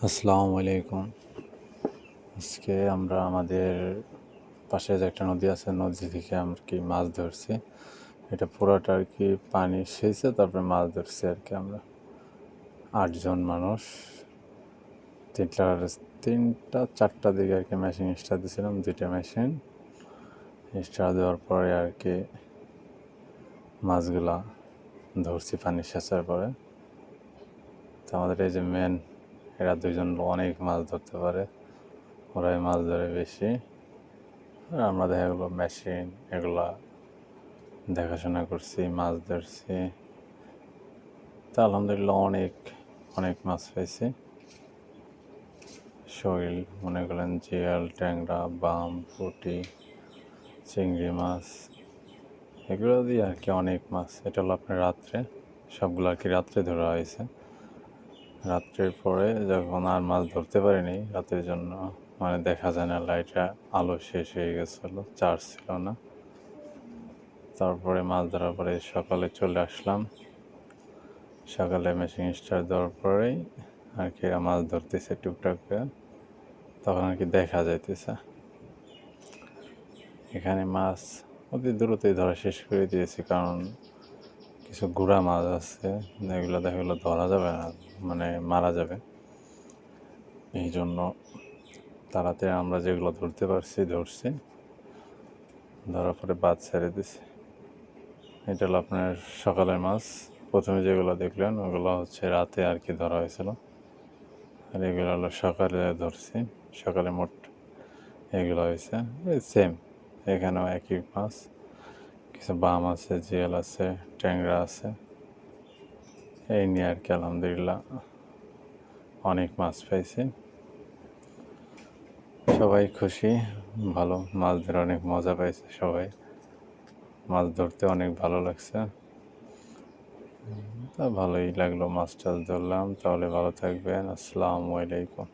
আসসালামু আলাইকুম। আজকে আমরা আমাদের পাশে যে একটা নদী আছে, নদী থেকে আমরা মাছ ধরছি। এটা পুরোটা আর কি পানি সেচে তারপরে মাছ ধরছি আর কি। আমরা 8 জন মানুষ, তিনটা চারটা দিকে আর কি মেশিন স্টার দিয়েছিলাম, 2টা মেশিন স্টার দেওয়ার পরে আর কি মাছগুলা ধরছি পানি সেচার পরে। তো আমাদের এই যে মেন, এরা 2জন অনেক মাছ ধরতে পারে, ওরাই মাছ ধরে বেশি। আমরা দেখা গেলো মেশিন এগুলা দেখাশোনা করছি, মাছ ধরছি। তা আলহামদুলিল্লাহ অনেক অনেক মাছ পাইছি। শৈল, মনে করেন জিয়াল, ট্যাংরা, বাম, পুঁটি, চিংড়ি মাছ, এগুলো দিয়ে আর কি অনেক মাছ। এটা হলো আপনার রাত্রে, সবগুলো আর কি রাত্রে ধরা হয়েছে। রাত্রের পরে যখন আর মাছ ধরতে পারিনি রাতের জন্য, মানে দেখা যায় না, লাইটটা আলো শেষ হয়ে গেছিলো, চার্জ ছিল না। তারপরে মাছ ধরার পরে সকালে চলে আসলাম। সকালে মেশিন স্টার্ট দেওয়ার পরেই আর কি মাছ ধরতেছে টুকটাক করে, তখন আর কি দেখা যাইতেছে। এখানে মাছ অতি দ্রুতই ধরা শেষ করে দিয়েছি, কারণ কিছু গুড়া মাছ আছে যেগুলো দেখা গেলো ধরা যাবে না, মানে মারা যাবে। এই জন্য তাড়াতাড়ি আমরা যেগুলো ধরতে পারছি ধরছি, ধরার পরে বাদ ছেড়ে দিছি। এটা হলো আপনার সকালের মাছ। প্রথমে যেগুলো দেখলেন ওগুলো হচ্ছে রাতে আর কি ধরা হয়েছিল, আর এগুলো হলো সকালে ধরছি। সকালে মোট এগুলো হয়েছে সেম, এখানেও একই মাছ। কিছু বাম আছে, জিয়াল আছে, ট্যাংরা আছে, এই নিয়ে আর কি আলহামদুলিল্লাহ অনেক মাছ পাইছি। সবাই খুশি, ভালো মাছ ধরে অনেক মজা পাইছে সবাই, মাছ ধরতে অনেক ভালো লাগছে। তা ভালোই লাগলো, মাছ টাছ ধরলাম। তাহলে ভালো থাকবেন, আসসালামু আলাইকুম।